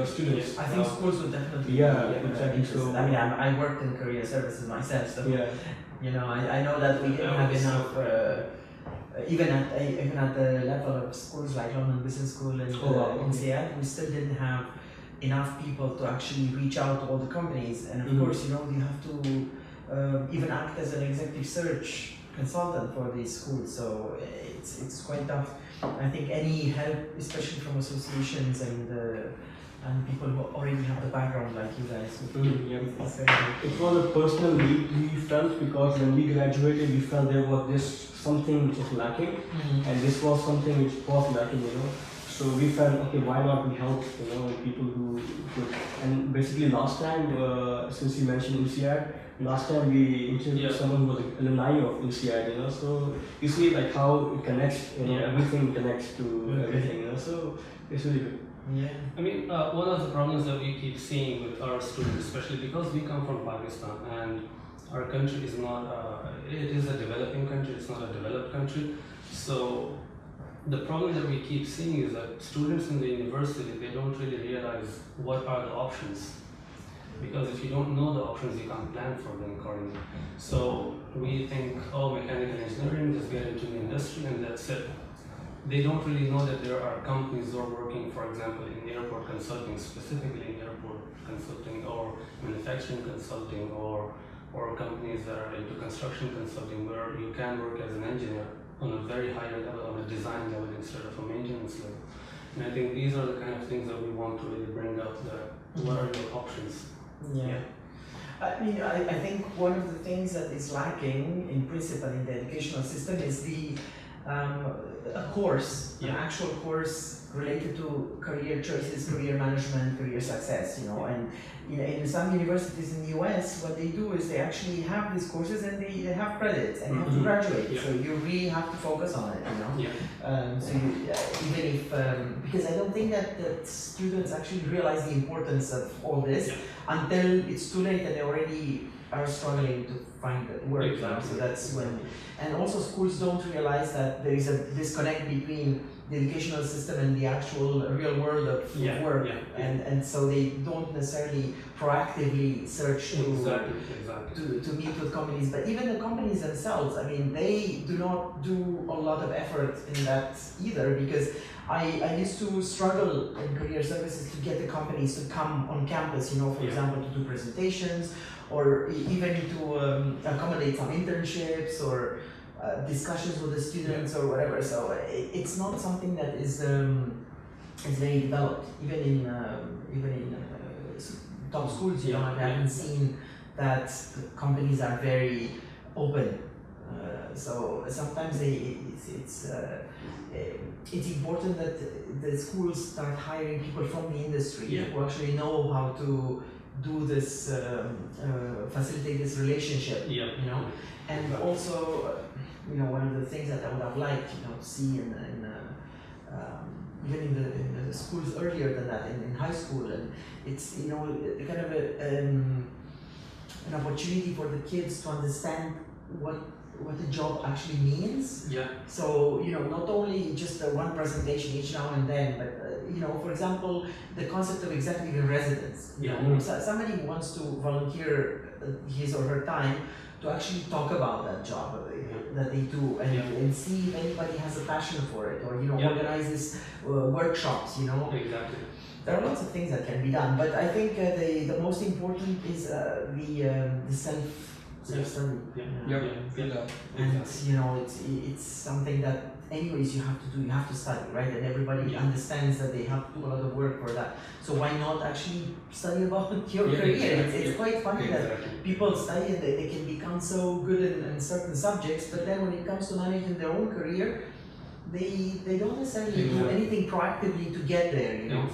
students. I think schools would definitely exactly. So I mean, I worked in career services myself, so you know, I know that we didn't have enough. Even at the level of schools like London Business School and INSEAD, we still didn't have enough people to actually reach out to all the companies. And of course, you know, you have to even act as an executive search consultant for these schools. So it's quite tough. I think any help, especially from associations and people who already have the background like you guys. It was a personal need we felt, because when we graduated, we felt there was this something which was lacking, and this was something which was lacking, you know. So we felt, okay, why not we help, you know, people who could. And basically last time, since you mentioned INSEAD, last time we interviewed someone who was an alumni of INSEAD, you know. So you see like how it connects, you know, everything connects to everything, you know. So it's really good. Yeah. I mean, one of the problems that we keep seeing with our students, especially because we come from Pakistan and our country is not, it is a developing country, it's not a developed country. So the problem that we keep seeing is that students in the university, they don't really realize what are the options. Because if you don't know the options, you can't plan for them accordingly. So we think, oh, mechanical engineering, just get into the industry and that's it. They don't really know that there are companies who are working, for example, in airport consulting, specifically in airport consulting or manufacturing consulting, or companies that are into construction consulting, where you can work as an engineer on a very higher level, on a design level instead of a maintenance level. And I think these are the kind of things that we want to really bring up, that what are your options? Yeah. I mean, I think one of the things that is lacking in principle in the educational system is a course, an actual course related to career choices, career management, career success, you know. And in some universities in the US, what they do is they actually have these courses and they have credits and you have to graduate. So you really have to focus on it, you know. So you, even if, because I don't think that students actually realize the importance of all this until it's too late and they already are struggling to find work. Exactly. So that's when, and also schools don't realize that there is a disconnect between the educational system and the actual real world of work, and so they don't necessarily proactively search to meet with companies. But even the companies themselves, I mean, they do not do a lot of effort in that either, because I used to struggle in career services to get the companies to come on campus, you know, for example, to do presentations, or even to accommodate some internships or discussions with the students or whatever. So it's not something that is very developed. Even in top schools, you know, I haven't seen that companies are very open. So sometimes it's important that the schools start hiring people from the industry who actually know how to do this, facilitate this relationship, you know. And also, you know, one of the things that I would have liked, you know, to see even in the schools earlier than that, in high school, and it's, you know, kind of an opportunity for the kids to understand what the job actually means. So, you know, not only just one presentation each now and then, but you know, for example, the concept of executive in residence. You know, somebody who wants to volunteer his or her time to actually talk about that job that they do, and see if anybody has a passion for it, or, you know, organize these workshops, you know. There are lots of things that can be done, but I think the most important is the self-study. And you know, it's something that anyways you have to do, you have to study, right? And everybody understands that they have to do a lot of work for that. So why not actually study about your career? It's quite funny that people study and they can become so good in certain subjects, but then when it comes to managing their own career, they don't necessarily do anything proactively to get there, you know?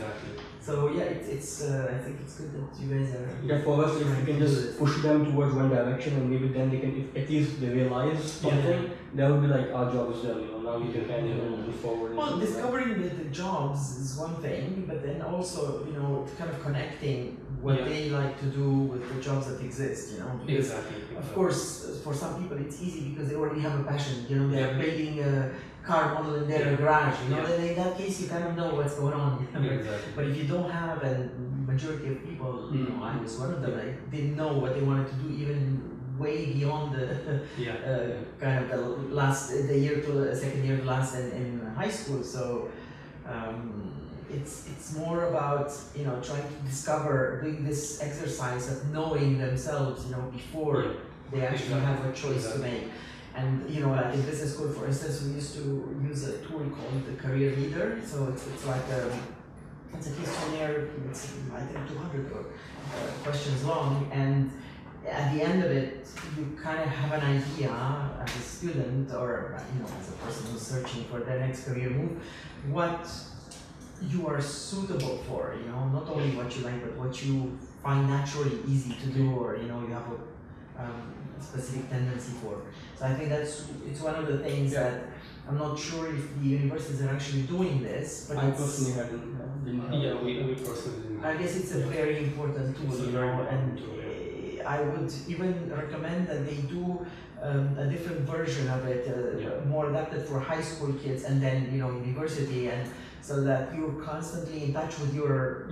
So yeah, it's I think it's good that you guys are. For us, if we can just push them towards one direction, and maybe then they can, if at least they realize something, that would be like our job is done. You know, now we can kind of move forward. Well, discovering the jobs is one thing, but then also, you know, kind of connecting what Yeah. they like to do with the jobs that exist, you know. Because Exactly. of course, for some people it's easy because they already have a passion, you know, they're Yeah. building a car model in their Yeah. garage, you know, Yeah. then in that case you kind of know what's going on. You know? Exactly. But if you don't have, and majority of people, you know, I was one of them, I didn't know what they wanted to do even way beyond the Yeah. kind of the year to the second year to last in high school. So it's more about, you know, trying to discover, doing this exercise of knowing themselves, you know, before they actually have a choice to make. And you know, like in business school, for instance, we used to use a tool called the Career Leader. So it's like it's a questionnaire. It's I think 200 questions long, and at the end of it, you kind of have an idea as a student or, you know, as a person who's searching for their next career move, what you are suitable for, you know, not only what you like, but what you find naturally easy to do, or, you know, you have a specific tendency for. So I think it's one of the things that I'm not sure if the universities are actually doing this, but I personally didn't have Yeah, we personally didn't. I guess it's a very important tool, It's a you very know, important and tool, I would even recommend that they do a different version of it, more adapted for high school kids, and then, you know, university, and so that you're constantly in touch with your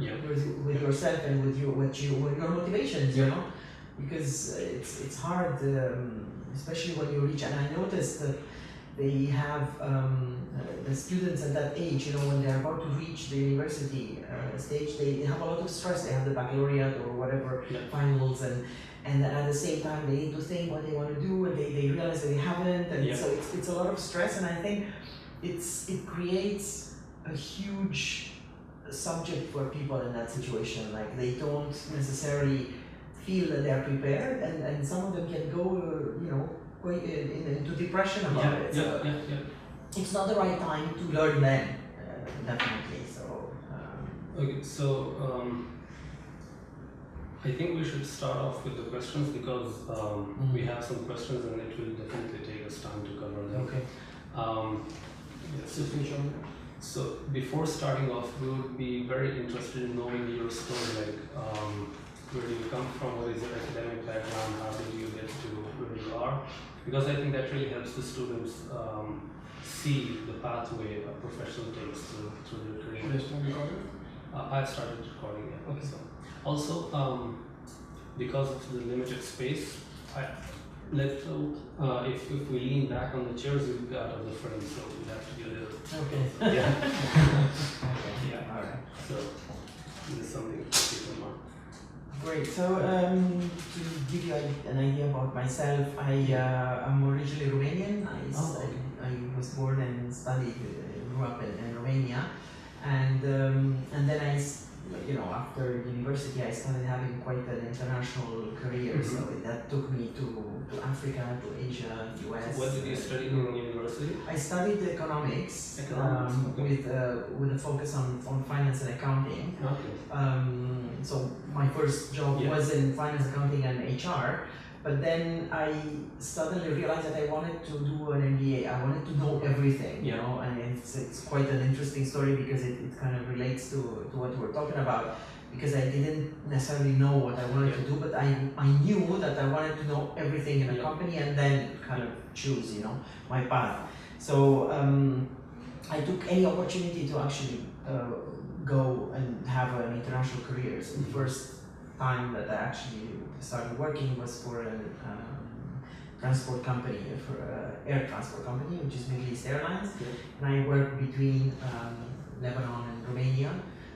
with yourself and with your motivations, you know, because it's hard, especially when you reach. And I noticed that they have the students at that age, you know, when they're about to reach the university stage, they have a lot of stress. They have the baccalaureate or whatever finals, and at the same time they need to think what they want to do, and they realize they haven't, and so it's a lot of stress. And I think it creates a huge subject for people in that situation. Like, they don't necessarily feel that they're prepared, and some of them can go, you know, quite into depression about it. So it's not the right time to learn then, definitely. So okay, so I think we should start off with the questions, because we have some questions and it will definitely take us time to cover them. Okay. So before starting off, we would be very interested in knowing your story, like where do you come from, what is your academic background, how did you get to where you are, because I think that really helps the students see the pathway a professional takes through their career. I've started recording it. Okay. So also, because of the limited space, if we lean back on the chairs, we'll be out of the frame, so we have to be a little. Okay. Yeah. Okay. Yeah. All right. So this is something to keep in mind. Great. So to give you an idea about myself, I'm originally Romanian. I was born and studied, grew up in Romania, and then you know, after university, I started having quite an international career. Mm-hmm. So that took me to Africa, to Asia, US. What did you study in university? I studied economics, Okay. with a focus on finance and accounting. Okay. So my first job was in finance, accounting, and HR. But then I suddenly realized that I wanted to do an MBA. I wanted to know everything, you know, and it's quite an interesting story, because it kind of relates to what we're talking about, because I didn't necessarily know what I wanted to do, but I knew that I wanted to know everything in a company, and then kind of choose, you know, my path. So I took any opportunity to actually go and have an international career. So the first time that I actually started working was for a transport company, for an air transport company, which is Middle East Airlines, and I worked between Lebanon and Romania.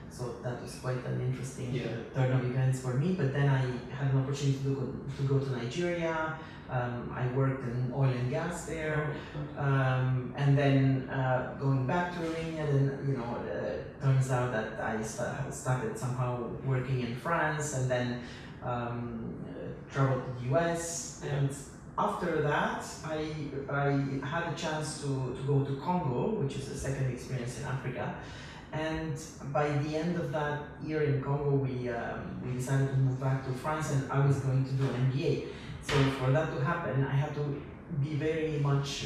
So that was quite an interesting turn of events for me. But then I had an opportunity to go to Nigeria. I worked in oil and gas there, and then going back to Romania. Then, you know, turns out that I started somehow working in France, and then traveled to the US. And after that, I had a chance to go to Congo, which is the second experience in Africa. And by the end of that year in Congo, we decided to move back to France, and I was going to do an MBA. So for that to happen, I had to be very much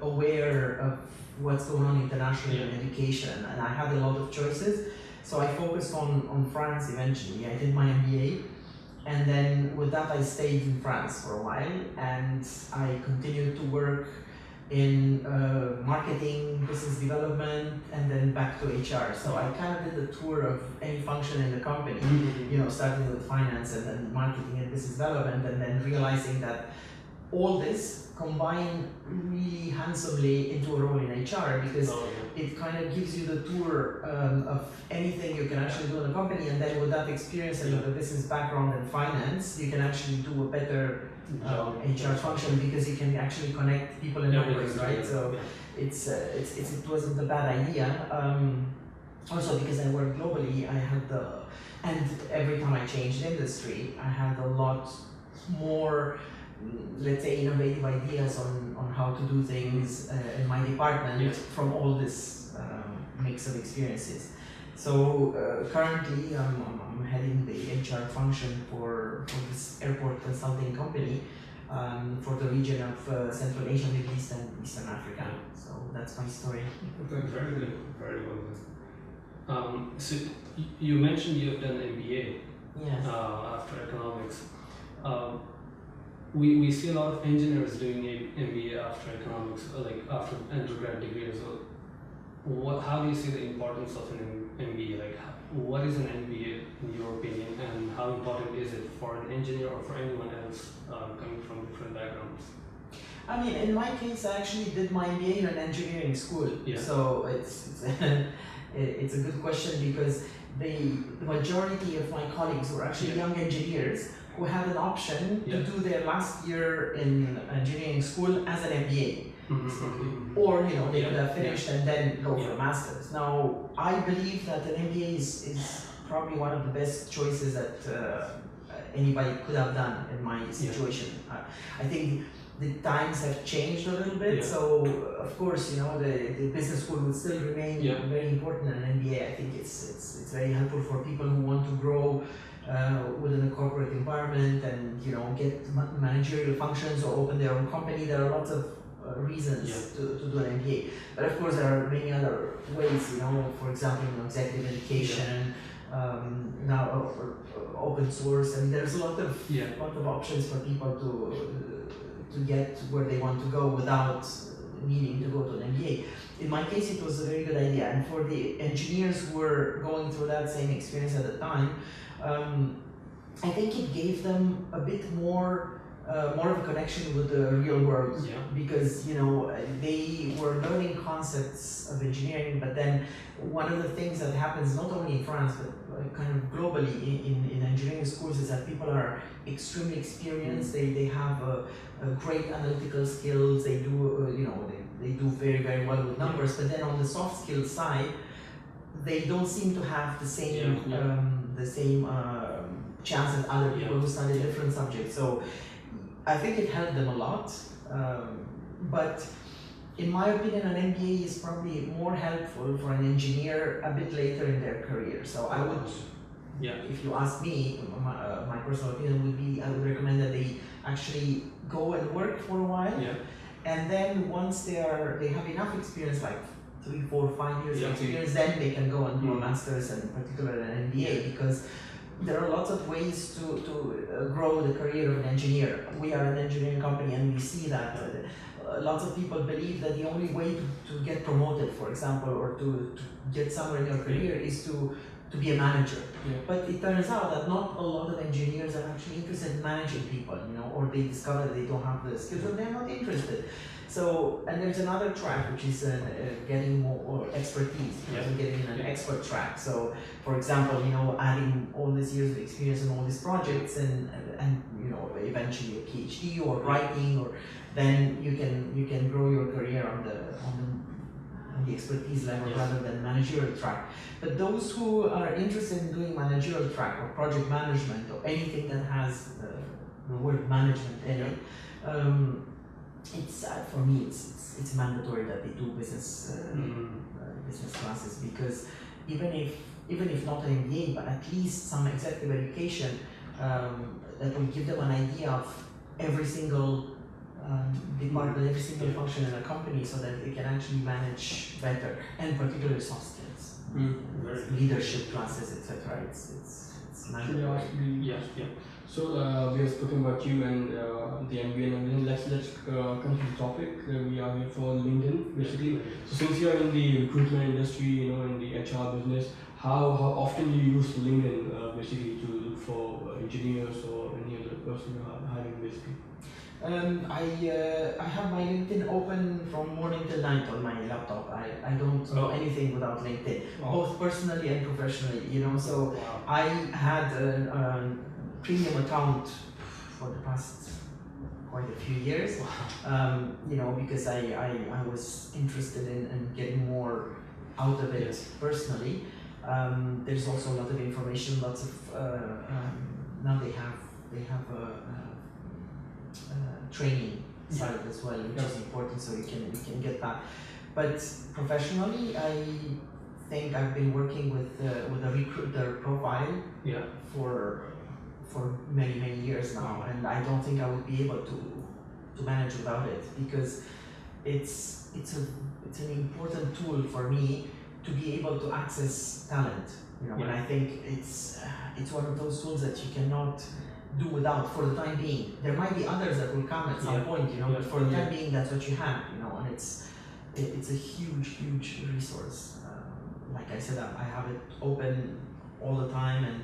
aware of what's going on internationally in education, and I had a lot of choices. So I focused on France eventually. I did my MBA, and then with that I stayed in France for a while, and I continued to work in marketing, business development, and then back to HR. So I kind of did a tour of any function in the company, starting with finance and then marketing and business development, and then realizing that all this combined really handsomely into a role in HR, because it kind of gives you the tour of anything you can actually do in a company, and then with that experience and with the business background and finance, you can actually do a better HR function, because you can actually connect people and numbers, right? So it wasn't a bad idea. Also because I worked globally, and every time I changed industry, I had a lot more, let's say, innovative ideas on how to do things in my department from all this mix of experiences. So currently I'm heading the HR function for this airport consulting company for the region of Central Asia, Middle East and Eastern Africa. So that's my story. Very good, very well done. So you mentioned you have done MBA after economics. We see a lot of engineers doing MBA after economics, like after undergrad degree. So how do you see the importance of an MBA? Like, what is an MBA in your opinion, and how important is it for an engineer or for anyone else coming from different backgrounds? I mean, in my case, I actually did my MBA in an engineering school. So it's a good question, because the majority of my colleagues were actually young engineers who had an option to do their last year in engineering school as an MBA. Or they could have finished and then go for a master's. Now, I believe that an MBA is probably one of the best choices that anybody could have done in my situation. I think the times have changed a little bit, so of course the business school would still remain very important in an MBA. I think it's very helpful for people who want to grow within a corporate environment and get managerial functions or open their own company. There are lots of reasons to do an MBA, but of course there are many other ways. For example, executive education, now open source, and there's a lot of options for people to get where they want to go without needing to go to an MBA. In my case, it was a very good idea, and for the engineers who were going through that same experience at the time, I think it gave them a bit more of a connection with the real world, because they were learning concepts of engineering. But then one of the things that happens not only in France but kind of globally in engineering schools is that people are extremely experienced. They have a great analytical skills. They do they do very, very well with numbers. But then on the soft skills side, they don't seem to have the same chance as other people who study different subjects. So I think it helped them a lot, but in my opinion, an MBA is probably more helpful for an engineer a bit later in their career. So I would, if you ask me, my personal opinion would be, I would recommend that they actually go and work for a while, and then once they have enough experience, like 3, 4, 5 years of experience, then they can go and do a master's, and particularly an MBA, because there are lots of ways to grow the career of an engineer. We are an engineering company, and we see that lots of people believe that the only way to get promoted, for example, or to get somewhere in your career is to be a manager. But it turns out that not a lot of engineers are actually interested in managing people, or they discover that they don't have the skills, or they're not interested. So, and there's another track, which is getting more expertise, getting an expert track. So, for example, adding all these years of experience in all these projects, and eventually a PhD or writing, or then you can grow your career on the expertise level rather than managerial track. But those who are interested in doing managerial track or project management or anything that has the word management in it, it's for me it's mandatory that they do business classes, because even if not an MBA, but at least some executive education that will give them an idea of every single department, every single function in a company, so that they can actually manage better, and particularly soft skills. leadership classes, etc. It's Actually, mandatory. Yeah. So we are speaking about you and the MBA and everything. Let's come to the topic. We are here for LinkedIn basically. So since you are in the recruitment industry, you know, in the HR business, how often do you use LinkedIn basically to look for engineers or any other person you are hiring basically? I have my LinkedIn open from morning till night on my laptop. I don't do anything without LinkedIn, both personally and professionally. You know, so I had a premium account for the past quite a few years. You know, because I was interested in getting more out of it personally. There's also a lot of information, lots of now they have a training side as well, which is important, so you can get that. But professionally, I think I've been working with a recruiter profile for many years now, and I don't think I would be able to manage without it, because it's an important tool for me to be able to access talent. You know, and I think it's one of those tools that you cannot do without for the time being. There might be others that will come at some point, you know, but for the time being, that's what you have, you know, and it's a huge resource. Like I said, I have it open all the time, and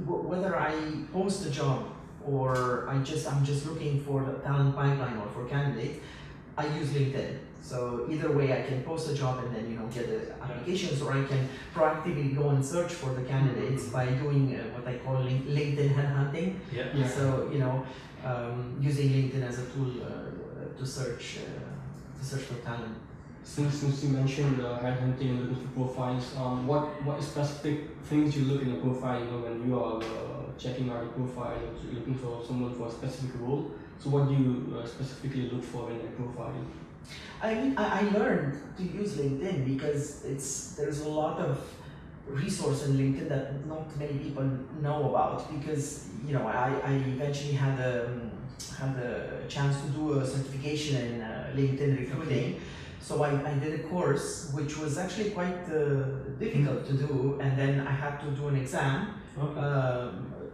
whether I post a job or I'm just looking for the talent pipeline or for candidates, I use LinkedIn. So either way, I can post a job and then, you know, get the applications, or I can proactively go and search for the candidates by doing what I call LinkedIn headhunting. So, you know, using LinkedIn as a tool to search for talent. Since you mentioned headhunting and looking for profiles, what specific things you look in a profile, you know, when you are checking out a profile, looking for someone for a specific role? So what do you specifically look for in a profile? I mean, I learned to use LinkedIn because there's a lot of resource in LinkedIn that not many people know about, because, you know, I eventually had a chance to do a certification in LinkedIn recruiting. So I did a course which was actually quite difficult to do, and then I had to do an exam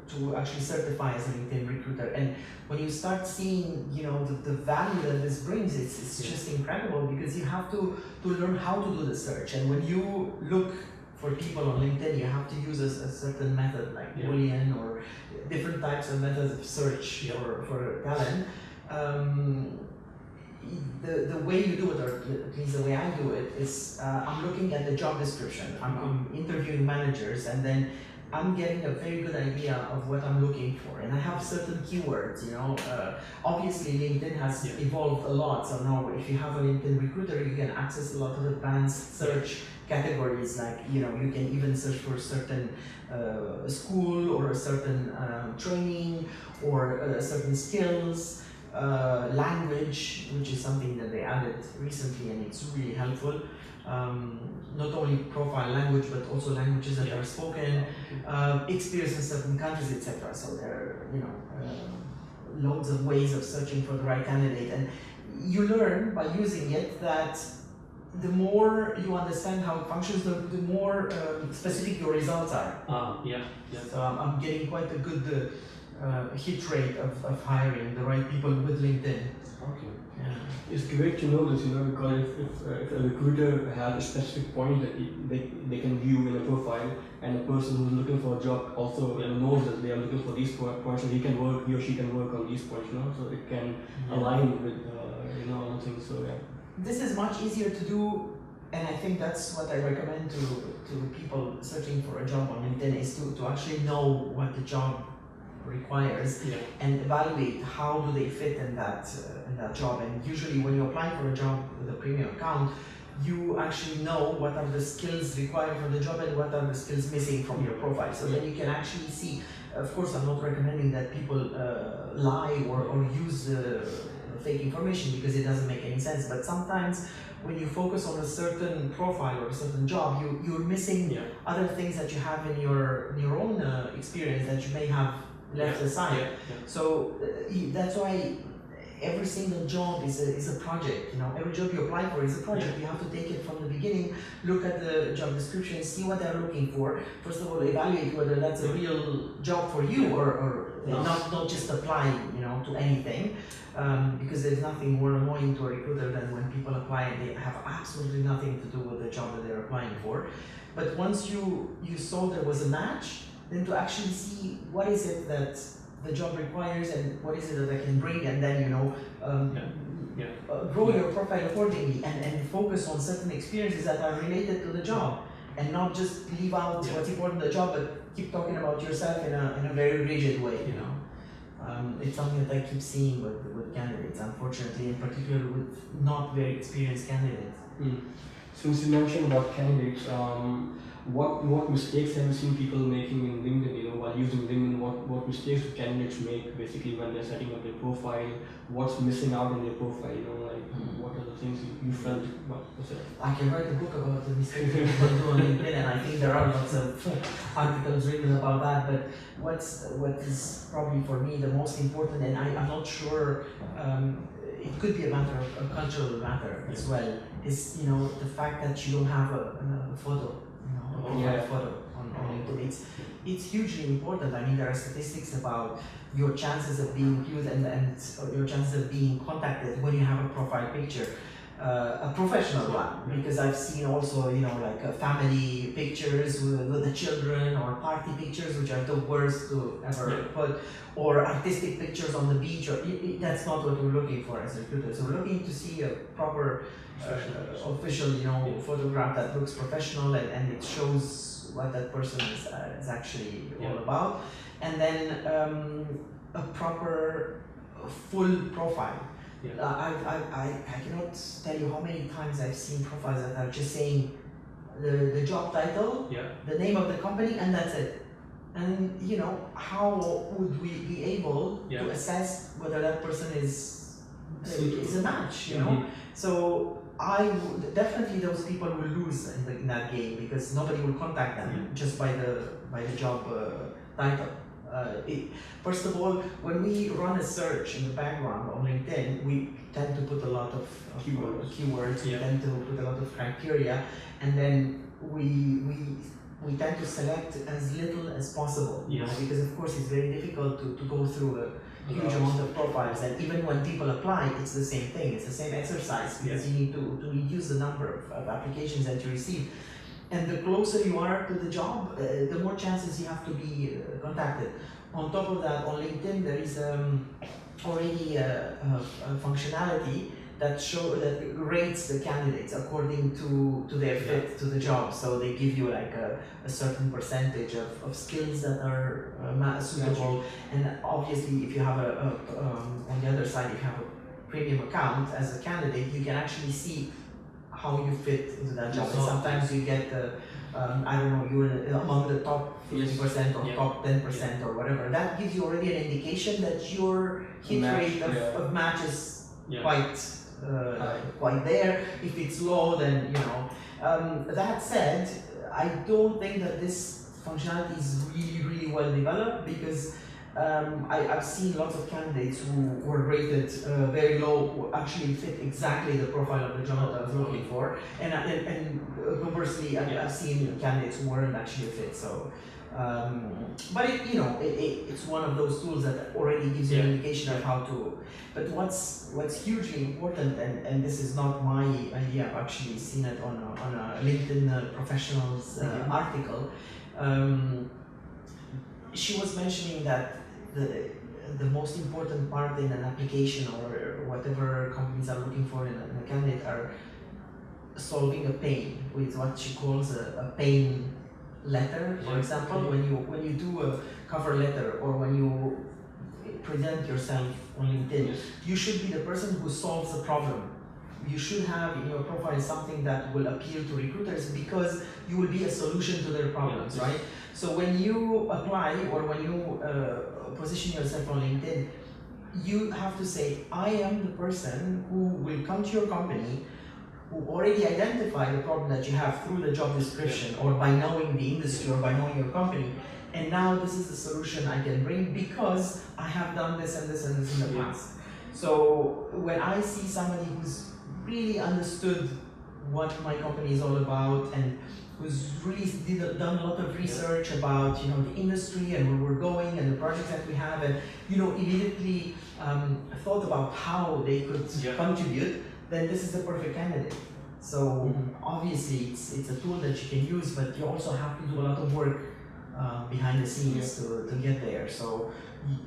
to actually certify as a LinkedIn recruiter. And when you start seeing, you know, the value that this brings, it's just incredible, because you have to learn how to do the search. And when you look for people on LinkedIn, you have to use a certain method, like Boolean or different types of methods of search for talent. The way you do it, or at least the way I do it, is I'm looking at the job description. I'm interviewing managers, and then I'm getting a very good idea of what I'm looking for, and I have certain keywords. You know, obviously LinkedIn has evolved a lot. So now, if you have a LinkedIn recruiter, you can access a lot of advanced search categories. Like, you know, you can even search for a certain school or a certain training or certain skills. Language, which is something that they added recently, and it's really helpful. Not only profile language, but also languages that are spoken, experience in certain countries, etc. So there are, you know, loads of ways of searching for the right candidate, and you learn by using it that the more you understand how it functions, the more specific your results are. So I'm getting quite a good hit rate of hiring the right people with LinkedIn. It's great to know this, you know, because if a recruiter has a specific point that they can view in a profile, and a person who's looking for a job also knows that they are looking for these points, and he or she can work on these points, you know, so it can align with you know, other things. So this is much easier to do, and I think that's what I recommend to people searching for a job on LinkedIn, is to actually know what the job requires and evaluate how do they fit in that job. And usually when you apply for a job with a premium account, you actually know what are the skills required for the job and what are the skills missing from your profile. So then you can actually see. Of course, I'm not recommending that people lie or use fake information, because it doesn't make any sense. But sometimes when you focus on a certain profile or a certain job, you're missing other things that you have in your own experience that you may have left aside. So that's why every single job is a project. You know, every job you apply for is a project. You have to take it from the beginning, look at the job description, see what they're looking for. First of all, evaluate whether that's a real job for you, or not just apply, you know, to anything. Because there's nothing more annoying to a recruiter than when people apply and they have absolutely nothing to do with the job that they're applying for. But once you saw there was a match, then to actually see what is it that the job requires and what is it that I can bring, and then, you know, grow your profile accordingly, and focus on certain experiences that are related to the job, and not just leave out what's important in the job, but keep talking about yourself in a very rigid way, you know. It's something that I keep seeing with candidates, unfortunately, in particular with not very experienced candidates. Since you mentioned about candidates, what mistakes have you seen people making in LinkedIn, you know, while using LinkedIn? What mistakes do candidates make basically when they're setting up their profile? What's missing out in their profile, you know, like what are the things you felt about yourself? I can write a book about the mistakes people do on LinkedIn, and I think there are lots of articles written about that. But what is probably for me the most important, and I'm not sure, it could be a matter of a cultural matter as well, is, you know, the fact that you don't have a photo, you know, a profile photo on LinkedIn. It's hugely important. I mean, there are statistics about your chances of being viewed and your chances of being contacted when you have a profile picture. A professional one, because I've seen also, you know, like family pictures with the children, or party pictures, which are the worst to ever put, or artistic pictures on the beach, or that's not what we're looking for as recruiters. So we're looking to see a proper official, you know, photograph that looks professional, and it shows what that person is actually all about, and then a proper full profile. I cannot tell you how many times I've seen profiles that are just saying the job title, the name of the company, and that's it. And, you know, how would we be able to assess whether that person is a match, you know? So definitely those people will lose in that game, because nobody will contact them just by the job title. First of all, when we run a search in the background on LinkedIn, we tend to put a lot of keywords. We tend to put a lot of criteria, and then we tend to select as little as possible, you know, because of course it's very difficult to go through a huge amount of profiles, and even when people apply, it's the same thing. It's the same exercise, because you need to reduce the number of applications that you receive. And the closer you are to the job, the more chances you have to be contacted. On top of that, on LinkedIn, there is already a functionality that rates the candidates according to their fit to the job. So they give you like a certain percentage of skills that are suitable. And obviously, if you have on the other side, if you have a premium account as a candidate, you can actually see how you fit into that job. And sometimes you get, I don't know, you're among the top 50% or top 10% or whatever. That gives you already an indication that your hit rate of match is quite there. If it's low, then, you know. That said, I don't think that this functionality is really well developed, because I've seen lots of candidates who were rated very low, who actually fit exactly the profile of the job that I was looking for, and conversely, I've seen candidates who weren't actually a fit. So, but it's one of those tools that already gives you an indication of how to. But what's hugely important, and this is not my idea, I've actually seen it on a LinkedIn professionals article. She was mentioning that the most important part in an application, or whatever companies are looking for in a candidate, are solving a pain, with what she calls a pain letter. For example, when you do a cover letter, or when you present yourself on LinkedIn, you should be the person who solves a problem. You should have in your profile something that will appeal to recruiters, because you will be a solution to their problems, right? So when you apply, or when you position yourself on LinkedIn, you have to say, I am the person who will come to your company, who already identify the problem that you have through the job description, or by knowing the industry, or by knowing your company. And now this is the solution I can bring, because I have done this and this and this in the past. So when I see somebody who's really understood what my company is all about and who's really done a lot of research about the industry and where we're going and the projects that we have, and immediately thought about how they could contribute, then this is the perfect candidate. So obviously it's a tool that you can use, but you also have to do a lot of work behind the scenes to get there. So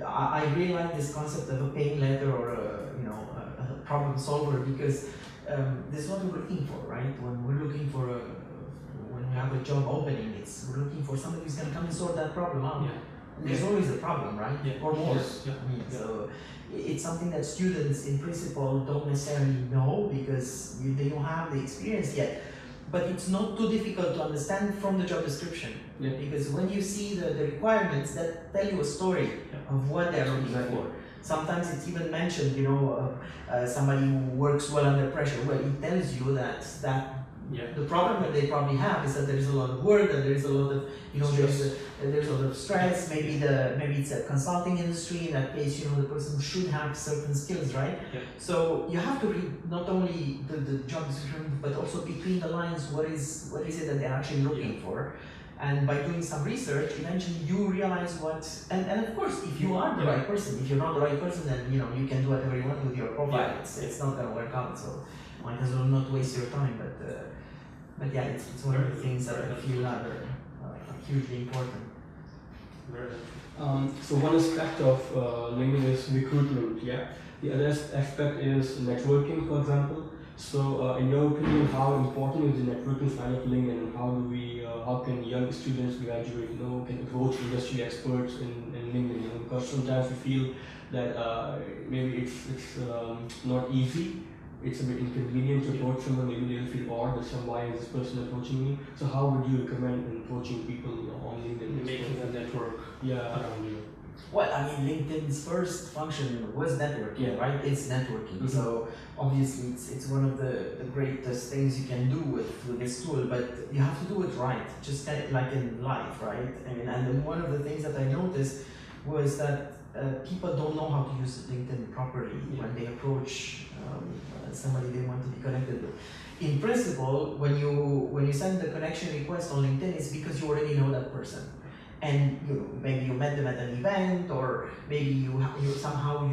I really like this concept of a paying letter or a problem solver, because this is what we're looking for, right? When we're looking for when we have a job opening, we're looking for somebody who's going to come and sort that problem out. And there's always a problem, right? Or more. So it's something that students in principle don't necessarily know because they don't have the experience yet. But it's not too difficult to understand from the job description. Because when you see the requirements, that tell you a story of what they're looking for. Sometimes it's even mentioned, somebody who works well under pressure. Well, it tells you that the problem that they probably have is that there is a lot of work, that there is a lot of there's a lot of stress. Maybe it's a consulting industry. In that case, the person should have certain skills, right? So you have to read not only the job description, but also between the lines, what is it that they're actually looking for. And by doing some research, eventually you realize and of course, if you are the right person, if you're not the right person, then you can do whatever you want with your profile. It's not going to work out. So might as well not waste your time. But yeah, it's one of the things that I feel are hugely important. So one aspect of LinkedIn is recruitment. The other aspect is networking, for example. So, in your opinion, how important is the networking side of LinkedIn? How can young students graduate, can approach industry experts in LinkedIn? Because sometimes we feel that maybe it's not easy. It's a bit inconvenient to approach someone. Maybe they'll feel odd that why is this person approaching me? So, how would you recommend approaching people on LinkedIn? Making a network around you. Well, I mean, LinkedIn's first function was networking, right? It's networking. So obviously, it's one of the greatest things you can do with this tool. But you have to do it right, just kind of like in life, right? I mean, and then one of the things that I noticed was that people don't know how to use LinkedIn properly when they approach somebody they want to be connected with. In principle, when you send the connection request on LinkedIn, it's because you already know that person. And maybe you met them at an event, or maybe you somehow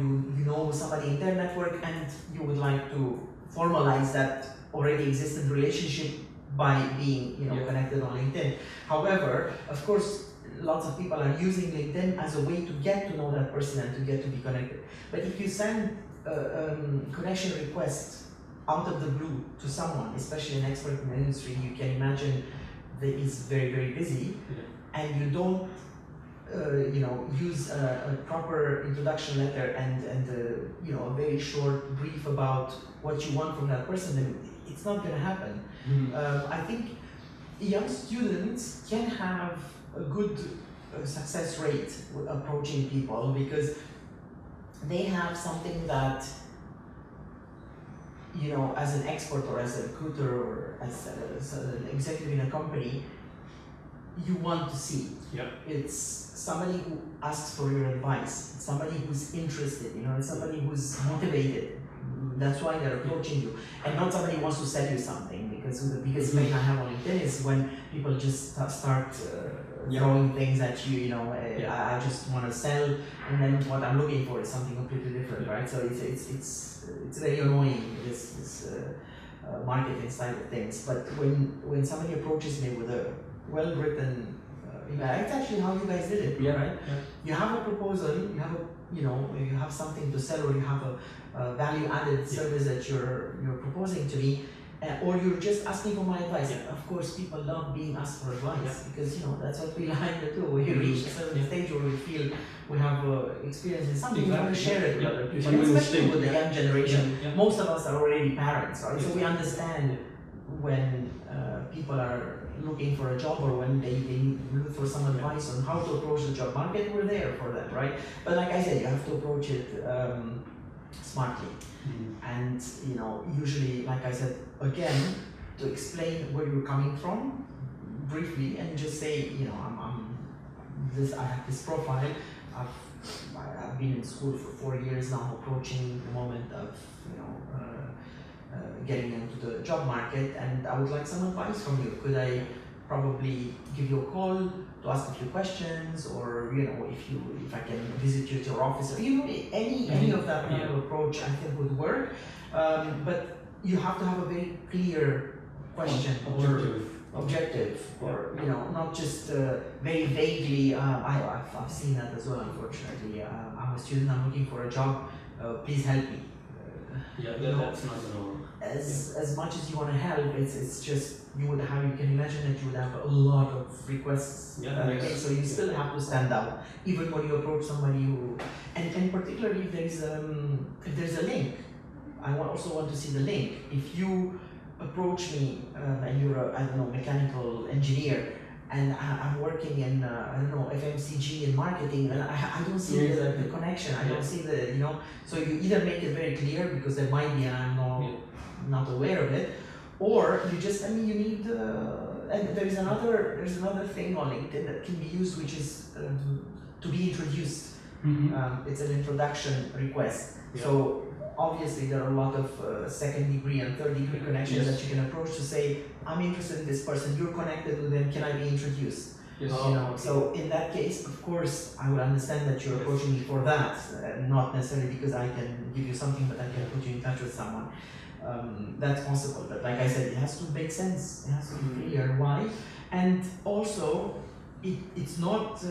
know somebody in their network, and you would like to formalize that already existing relationship by being connected on LinkedIn. However, of course, lots of people are using LinkedIn as a way to get to know that person and to get to be connected. But if you send a connection request out of the blue to someone, especially an expert in the industry, you can imagine that is very, very busy. And you don't, use a proper introduction letter and a very short brief about what you want from that person, then it's not going to happen. I think young students can have a good success rate with approaching people because they have something that, as an expert or as a recruiter or as an executive in a company, you want to see. It's somebody who asks for your advice. It's somebody who's interested. It's somebody who's motivated. That's why they're approaching you, and not somebody who wants to sell you something. Because the biggest pain I have on LinkedIn is when people just start throwing things at you. I just want to sell, and then what I'm looking for is something completely different, right? So it's very annoying, this marketing side of things. But when somebody approaches me with a well-written it's actually how you guys did it, right? You have a proposal, you have something to sell, or you have a value-added service that you're proposing to me, or you're just asking for my advice. Of course, people love being asked for advice because that's what we like to do. We reach a certain stage where we feel we have experience in something, we want to share it with other people, especially with the young generation. Most of us are already parents, right? So we understand when people are looking for a job, or when they look for some advice on how to approach the job market. We're there for that, right? But like I said, you have to approach it smartly. And usually, like I said, again, to explain where you're coming from briefly, and just say, I have this profile, I've been in school for 4 years now, approaching the moment of getting into the job market, and I would like some advice from you. Could I probably give you a call to ask a few questions, or if I can visit you at your office, or any of that kind of approach I think would work. But you have to have a very clear question, objective, or not just very vaguely. I've seen that as well, unfortunately. I'm a student, I'm looking for a job, please help me. That's not gonna work. As much as you want to help, it's just you can imagine that you would have a lot of requests. So you still have to stand out, even when you approach somebody who, and particularly if there's a link. I also want to see the link. If you approach me and you're a mechanical engineer, and I'm working in FMCG and marketing, and I don't see the connection. I don't see so you either make it very clear, because there might be and I'm not aware of it, or you just tell me you need and there's another thing on LinkedIn that can be used, which is to be introduced. It's an introduction request. So obviously there are a lot of second degree and third degree connections that you can approach to say, I'm interested in this person, you're connected with them, can I be introduced? So in that case, of course, I would understand that you're approaching me for that, not necessarily because I can give you something, but I can put you in touch with someone. That's possible, but like I said, it has to make sense, it has to be clear why, and also it's not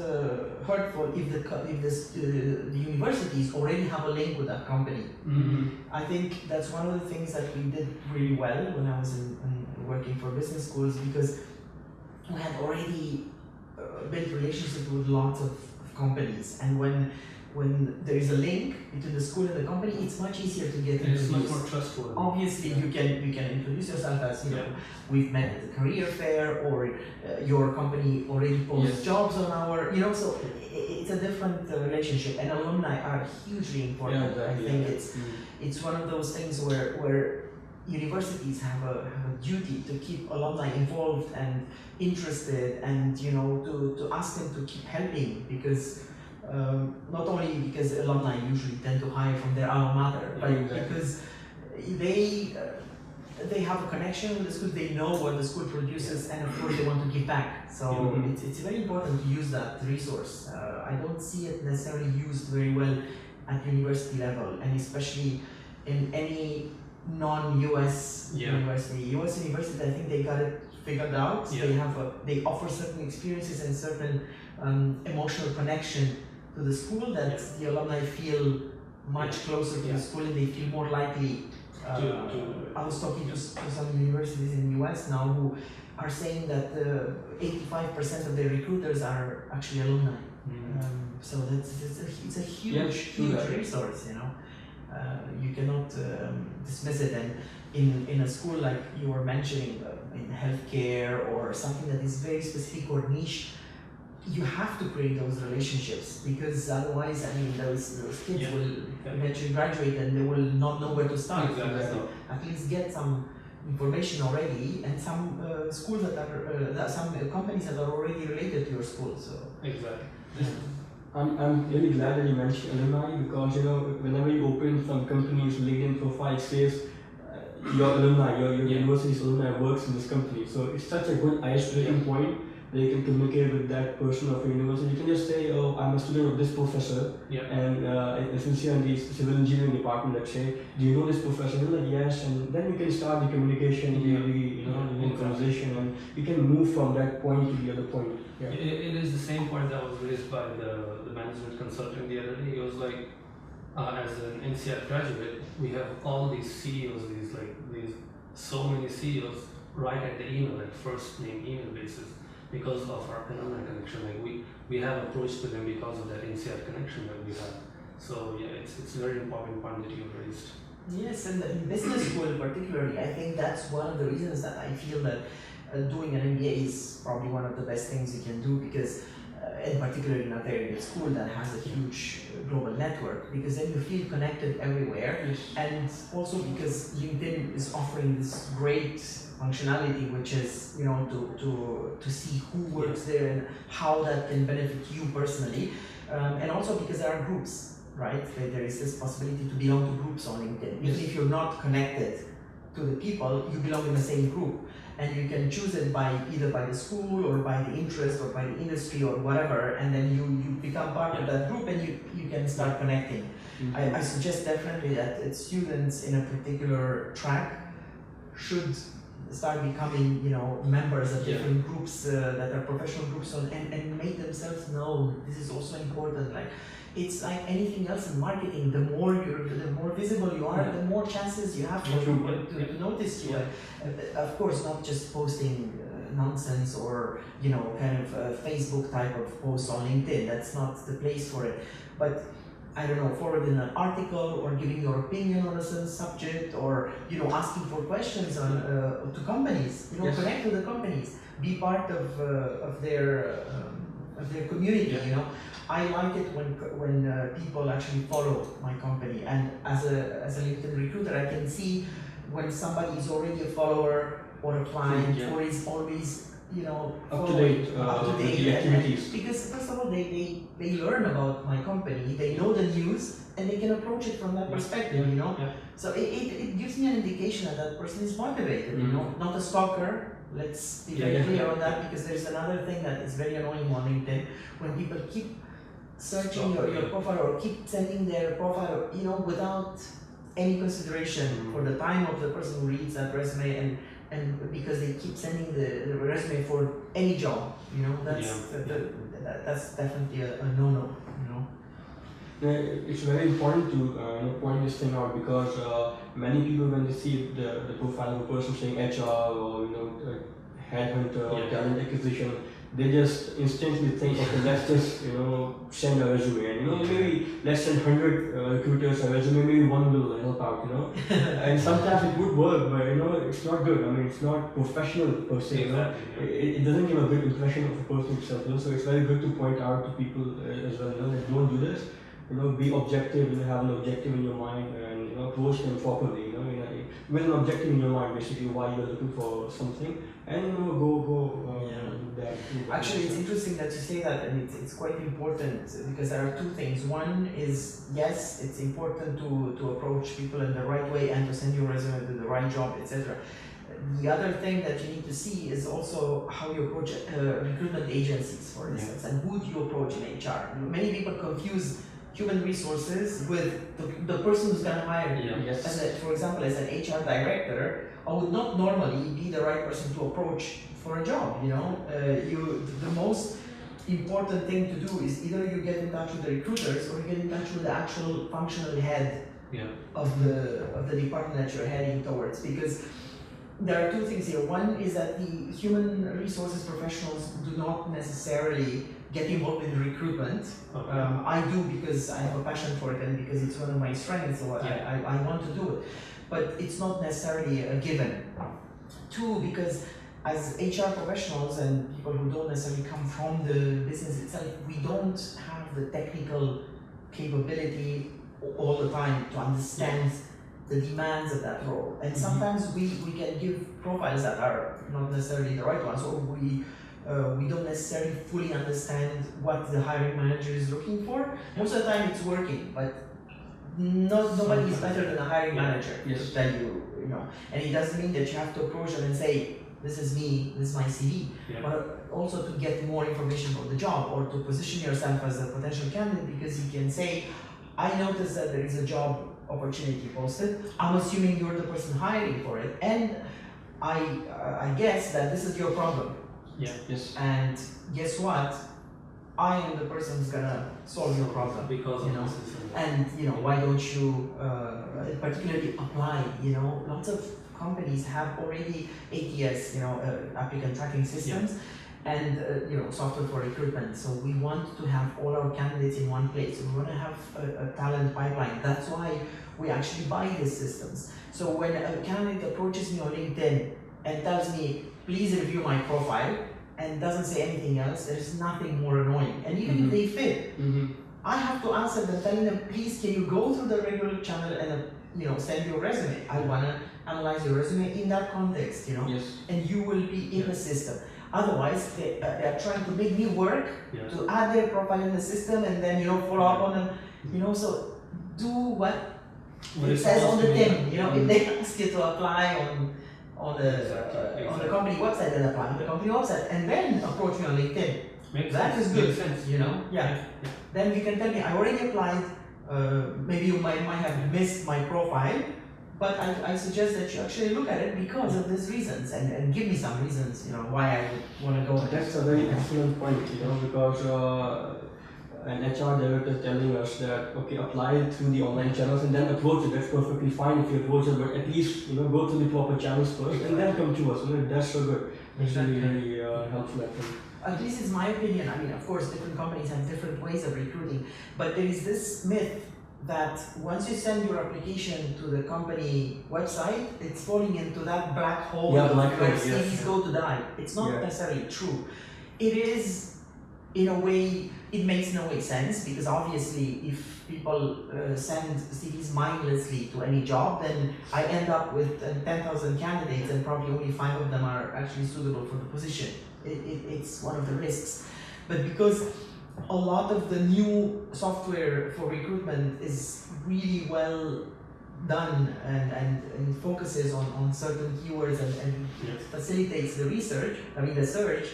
hurtful if the universities already have a link with that company. I think that's one of the things that we did really well when I was working for business schools, because we had already built relationships with lots of companies, and when there is a link between the school and the company, it's much easier to get introduced. It's much more trustworthy. Obviously, you can introduce yourself as we've met at the career fair, or your company already posts jobs on our so it's a different relationship, and alumni are hugely important. I think it's one of those things where universities have a duty to keep alumni involved and interested, and to ask them to keep helping, because not only because alumni usually tend to hire from their alma mater, but because they have a connection with the school, they know what the school produces, and of course they want to give back. So it's very important to use that resource. I don't see it necessarily used very well at university level, and especially in any non-US university. US universities, I think they got it figured out. They offer certain experiences and certain emotional connection to the school that the alumni feel much closer to the school, and they feel more likely. I was talking to some universities in the US now who are saying that 85% of their recruiters are actually alumni. So it's a huge resource. You cannot dismiss it. And in a school like you were mentioning, in healthcare or something that is very specific or niche, you have to create those relationships, because otherwise, those kids will eventually graduate and they will not know where to start. At least get some information already, and some schools some companies that are already related to your school. So I'm really glad that you mentioned alumni, because whenever you open some company's LinkedIn profile, it says your alumni, your university's alumni works in this company. So it's such a good ice-breaking point. They can communicate with that person of a university. You can just say, oh, I'm a student of this professor, and since you're in the civil engineering department, let's say, do you know this professor? You're like, yes, and then you can start the communication, the conversation, and you can move from that point to the other point. It is the same point that was raised by the management consultant the other day. It was like, as an INSEAD graduate, we have all these CEOs, these so many CEOs right at the email, like first name email basis, because of our alumni connection. Like we have approached to them because of that INSEAD connection that we have. So it's a very important point that you've raised. Yes, and in business school particularly, I think that's one of the reasons that I feel that doing an MBA is probably one of the best things you can do, because in particular in a very good school that has a huge global network, because then you feel connected everywhere. Yes. And also because LinkedIn is offering this great functionality, which is, you know, to see who works there and how that can benefit you personally, and also because there are groups, right? There is this possibility to belong to groups on LinkedIn. Even if you're not connected to the people, you belong in the same group, and you can choose it by either by the school or by the interest or by the industry or whatever, and then you become part of that group and you can start connecting. I suggest definitely that students in a particular track should start becoming, you know, members of different groups that are professional groups and make themselves known. This is also important. Like, it's like anything else in marketing. The more visible you are, the more chances you have for people to notice you. Of course, not just posting nonsense or, you know, kind of Facebook type of posts on LinkedIn. That's not the place for it. But I don't know, forwarding an article or giving your opinion on a certain subject, or, you know, asking for questions on to companies. You know, connect with the companies, be part of their community. You know, I like it when people actually follow my company, and as a LinkedIn recruiter, I can see when somebody is already a follower or a client or is always, you know, up to date with the activities. Because first of all, they learn about my company, they know the news, and they can approach it from that perspective, you know. So it gives me an indication that that person is motivated, you know, not a stalker. Let's be very clear on that, because there's another thing that is very annoying on LinkedIn, when people keep searching your profile or keep sending their profile, you know, without any consideration for the time of the person who reads that resume, and because they keep sending the resume for any job, you know, that's definitely a no-no, you know. It's very important to point this thing out, because many people, when they see the profile of a person saying HR or, you know, headhunter or talent acquisition, they just instantly think, okay, let's just, you know, send a resume, and, you know, maybe less than 100 recruiters a resume, maybe one will help out, you know. And sometimes it would work, but, you know, it's not good. I mean, it's not professional per se, you know. It doesn't give a good impression of the person itself, you know? So it's very good to point out to people as well, you know, that don't do this. You know, be objective, you know, have an objective in your mind, and, you know, approach them properly, you know, with an objective in your mind, basically why you're looking for something, and, you know, go do that. Actually, it's interesting that you say that, and it's quite important, because there are two things. One is, yes, it's important to approach people in the right way and to send your resume to the right job, etc. The other thing that you need to see is also how you approach recruitment agencies, for instance, and who do you approach in HR. Many people confuse human resources with the person who's going to hire you. As for example, as an HR director, I would not normally be the right person to approach for a job. You know, the most important thing to do is either you get in touch with the recruiters or you get in touch with the actual functional head of the department that you're heading towards. Because there are two things here. One is that the human resources professionals do not necessarily get involved in recruitment. I do, because I have a passion for it and because it's one of my strengths, so I want to do it. But it's not necessarily a given. Two, because as HR professionals and people who don't necessarily come from the business itself, we don't have the technical capability all the time to understand the demands of that role. And sometimes we can give profiles that are not necessarily the right ones, or we don't necessarily fully understand what the hiring manager is looking for. Most of the time it's working, but nobody is better than a hiring manager to tell you, you know. And it doesn't mean that you have to approach them and say, this is me, this is my CV, but also to get more information about the job, or to position yourself as a potential candidate, because you can say, I noticed that there is a job opportunity posted. I'm assuming you're the person hiring for it, and I guess that this is your problem. And guess what? I am the person who's gonna solve your problem. Because of this. And, you know, why don't you particularly apply? You know, lots of companies have already ATS, you know, applicant tracking systems, and you know, software for recruitment. So we want to have all our candidates in one place. We want to have a talent pipeline. That's why we actually buy these systems. So when a candidate approaches me on LinkedIn and tells me, please review my profile, and doesn't say anything else, there's nothing more annoying. And even if they fit, I have to answer them, telling them, please, can you go through the regular channel and send your resume. I want to analyze your resume in that context, Yes. and you will be in the system. Otherwise, they are trying to make me work to add their profile in the system and then follow up on them. So do what it says on the tin. If they ask you to apply on the company website, then apply on the company website, and then approach me on LinkedIn. That is good. Makes sense. Yeah. Then you can tell me, I already applied. Maybe you might have missed my profile, but I suggest that you actually look at it because of these reasons and give me some reasons, why I want to go. That's a very excellent point, because an HR director is telling us that, okay, apply through the online channels and then approach it. That's perfectly fine if you approach it, but at least, go through the proper channels first and then come to us. That's so good. It's really, really helpful, I think. At least it's my opinion. I mean, of course, different companies have different ways of recruiting, but there is this myth that once you send your application to the company website, it's falling into that black hole where CVs go to die. It's not necessarily true. It is, in a way, it makes no sense, because obviously if people send CVs mindlessly to any job, then I end up with 10,000 candidates and probably only 5 of them are actually suitable for the position. It's one of the risks. But because a lot of the new software for recruitment is really well done and focuses on certain keywords and facilitates the search,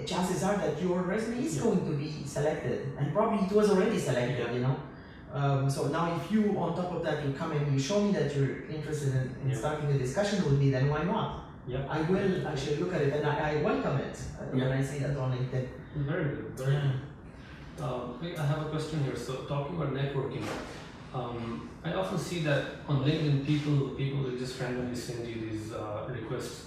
chances are that your resume is going to be selected, and probably it was already selected, so now if you, on top of that, you come and you show me that you're interested in starting a discussion with me, then why not? I will actually look at it, and I welcome it when I say that on LinkedIn. Very good. Very good. I have a question here. So talking about networking, I often see that on LinkedIn people will just randomly send you these requests,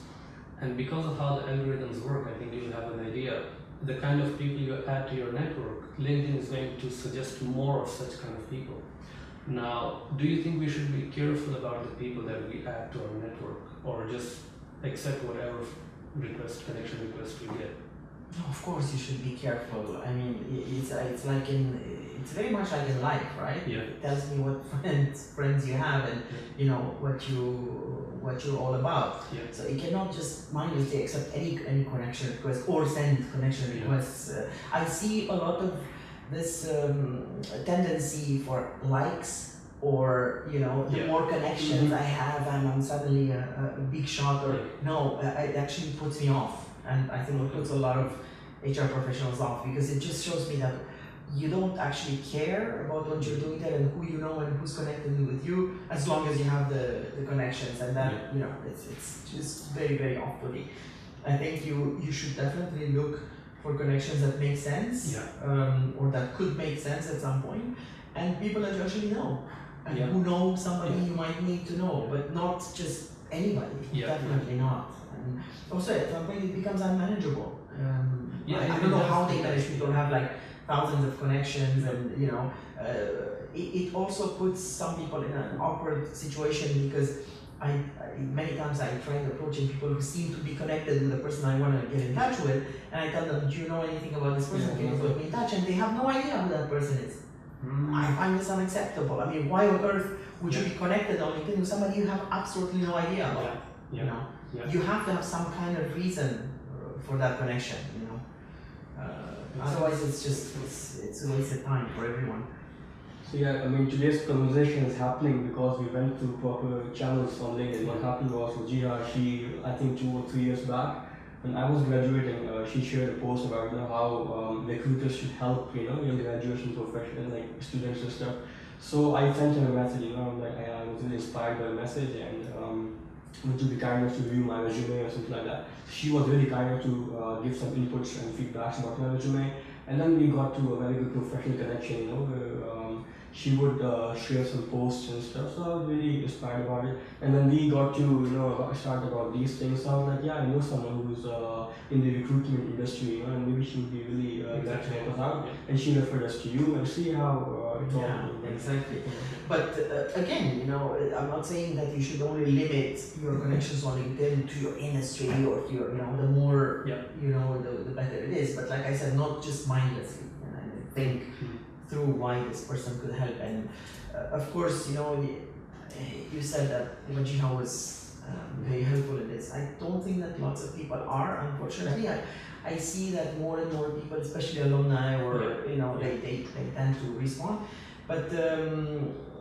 and because of how the algorithms work, I think you'll have an idea the kind of people you add to your network. LinkedIn is going to suggest more of such kind of people. Now, do you think we should be careful about the people that we add to our network, or just accept whatever connection request we get? No, of course you should be careful. I mean, it's very much like in life, right? Yeah. It tells me what friends you have, and what you're all about. Yeah. So you cannot just mindlessly accept any connection request or send connection requests. I see a lot of this tendency for likes, or the more connections I have, and I'm suddenly a big shot. Or no, it actually puts me off, and I think it puts a lot of HR professionals off, because it just shows me that you don't actually care about what you're doing there and who you know and who's connected with you, as long as you have the connections, and that it's just very, very off-putting. I think you should definitely look for connections that make sense, or that could make sense at some point, and people that you actually know, and who know somebody you might need to know, but not just anybody. Definitely not. And also at some point it becomes unmanageable. I don't know how they manage people who have like thousands of connections, and it also puts some people in an awkward situation, because I many times I try approaching people who seem to be connected with the person I want to get in touch with, and I tell them, do you know anything about this person? Can you put me in touch? And they have no idea who that person is. I find this unacceptable. I mean, why on earth would you be connected on LinkedIn with somebody you have absolutely no idea about? You have to have some kind of reason for that connection. Otherwise, it's a waste of time for everyone. So I mean, today's conversation is happening because we went through proper channels on LinkedIn. What happened was, Gherghe, she, I think 2 or 3 years back, when I was graduating, she shared a post about how recruiters should help young graduates and professionals, like students and stuff. So I sent her a message, I was really inspired by the message, and would you be kind enough to review my resume or something like that. She was really kind enough to give some inputs and feedbacks about my resume, And then we got to a very good professional connection, you know, where she would share some posts and stuff, so I was really inspired about it. And then we got to, you know, start about these things, so I was like, yeah, I know someone who's in the recruitment industry, you know, and maybe she would be really glad to help us out. And she referred us to you, and see how it all went. Exactly. But again, you know, I'm not saying that you should only limit your connections on LinkedIn to your industry or to your, you know, the more, you know, the better it is. But like I said, not just mindlessly. And I think through why this person could help. And of course, you know, you said that Wajiha was very helpful in this. I don't think that lots of people are, unfortunately. I see that more and more people, especially alumni, or you know, they tend to respond. But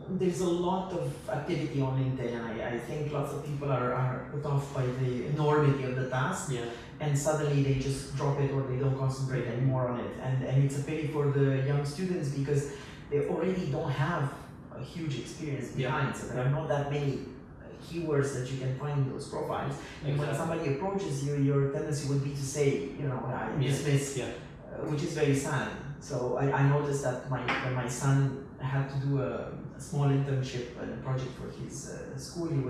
there's a lot of activity on LinkedIn, and I think lots of people are put off by the enormity of the task, and suddenly they just drop it or they don't concentrate anymore on it. And it's a pity for the young students because they already don't have a huge experience behind, so there are not that many keywords that you can find in those profiles. And when somebody approaches you, your tendency would be to say, you know, I dismiss, which is very sad. So I noticed that when my son had to do a small internship and a project for his school, he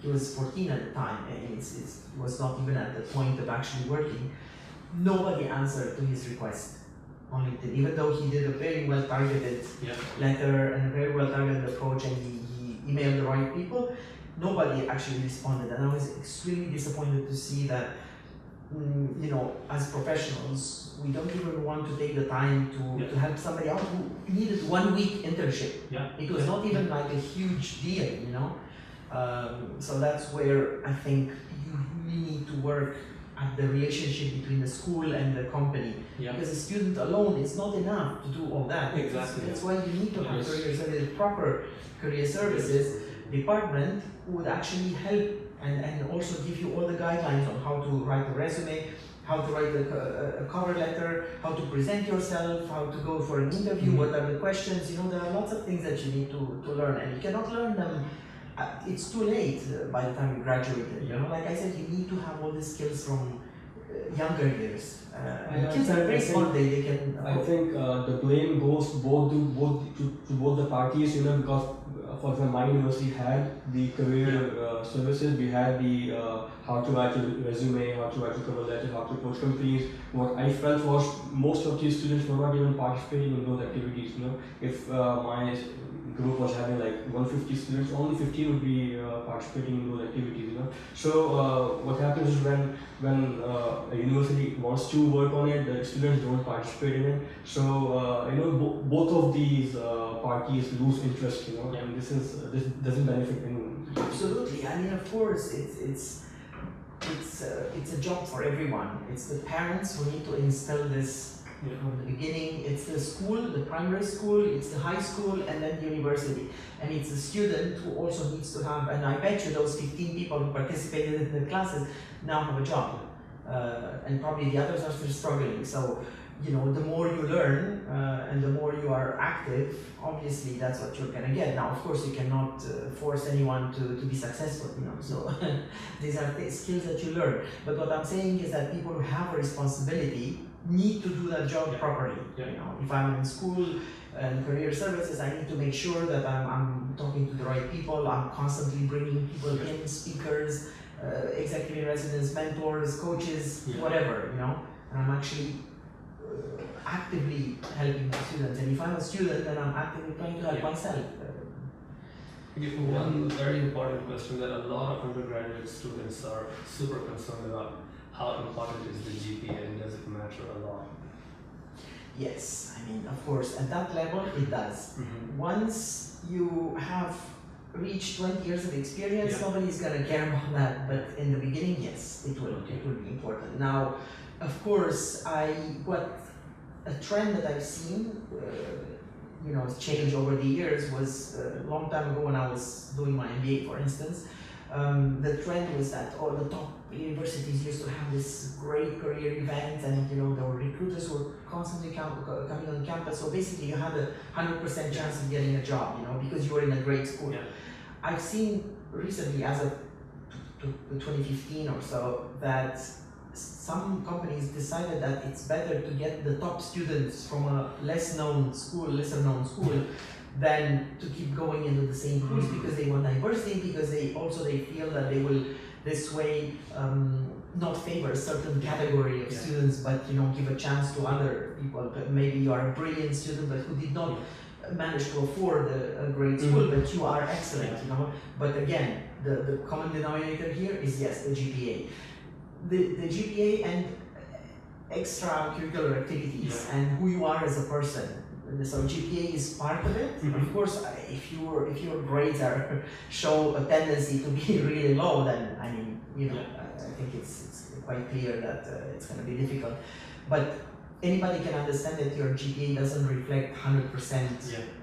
was 14 at the time, and he was not even at the point of actually working. Nobody answered to his request on LinkedIn, even though he did a very well targeted letter and a very well targeted approach, and he emailed the right people. Nobody actually responded, and I was extremely disappointed to see that. You know, as professionals, we don't even want to take the time to help somebody out who needed 1 week internship. It was not even like a huge deal, you know. So that's where I think you really need to work at the relationship between the school and the company. Because a student alone is not enough to do all that. Exactly. That's why you need to have career services, proper career services department who would actually help and also give you all the guidelines on how to write a resume, how to write a cover letter, how to present yourself, how to go for an interview, what are the questions. You know, there are lots of things that you need to learn, and you cannot learn them. It's too late by the time you graduated. You know, like I said, you need to have all these skills from younger years. Kids are very smart. They can. I think the blame goes both to both the parties. You know, because for example, my university had the career services. We had the how to write a resume, how to write a cover letter, how to approach companies. What I felt was most of these students were not even participating in those activities. You know, if my group was having like 150 students, only 15 would be participating in those activities. You know, so what happens is when a university wants to work on it, the students don't participate in it. So you know, both of these parties lose interest. You know, and this doesn't benefit anyone. Absolutely. I mean, of course, it's a job for everyone. It's the parents who need to instill this from the beginning. It's the school, the primary school, it's the high school, and then the university. And it's the student who also needs to have, and I bet you those 15 people who participated in the classes now have a job. And probably the others are still struggling. So, you know, the more you learn and the more you are active, obviously that's what you're gonna get. Now, of course, you cannot force anyone to be successful, you know, so these are skills that you learn. But what I'm saying is that people who have a responsibility need to do that job properly. You know, if I'm in school and career services, I need to make sure that I'm talking to the right people. I'm constantly bringing people in, speakers, executive in residence, mentors, coaches, whatever, you know, and I'm actually actively helping my students. And if I'm a student, then I'm actively trying to help myself. One very important question that a lot of undergraduate students are super concerned about: how important is the GPA, and does it matter a lot? Yes, I mean, of course, at that level it does. Once you have reached 20 years of experience, nobody's gonna care about that. But in the beginning, yes, it will be important. Now, of course, a trend that I've seen, you know, change over the years was a long time ago when I was doing my MBA, for instance. The trend was that all the top universities used to have this great career event, and you know, the recruiters were constantly coming on campus. So basically, you had a 100% chance of getting a job, you know, because you were in a great school. I've seen recently, as of 2015 or so, that some companies decided that it's better to get the top students from a lesser known school, than to keep going into the same course, because they want diversity, because they feel that they will this way not favor a certain category of students, but give a chance to other people. But maybe you are a brilliant student, but who did not manage to afford a great school, but you are excellent, But again, the common denominator here is yes, the GPA. The GPA and extracurricular activities and who you are as a person. So GPA is part of it. Of course, if your grades show a tendency to be really low, then I mean, I think it's quite clear that it's going to be difficult. But anybody can understand that your GPA doesn't reflect 100%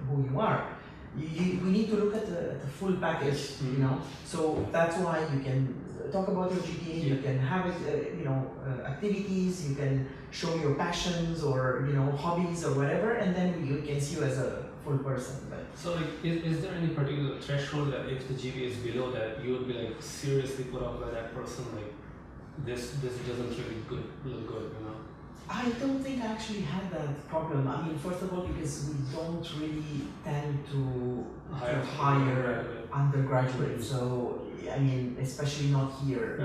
who you are. We need to look at the full package, So that's why you can talk about your GPA. You can have it, activities. You can show your passions or hobbies or whatever, and then you can see you as a full person. But so, is there any particular threshold that if the GPA is below that, you would be seriously put off by that person? This doesn't really look good, I don't think I actually had that problem. I mean, first of all, because we don't really tend to hire undergraduates. So, I mean, especially not here,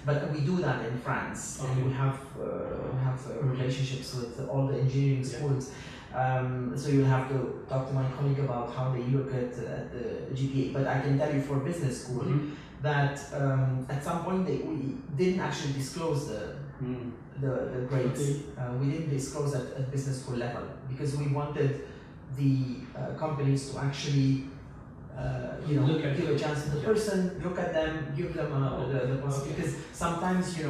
but we do that in France, and we have relationships with all the engineering schools. So you'll have to talk to my colleague about how they look at the GPA. But I can tell you for business school that at some point we didn't actually disclose the grades. We didn't disclose at business school level because we wanted the companies to actually give a chance to the person, look at them, give them the possibility. Because sometimes you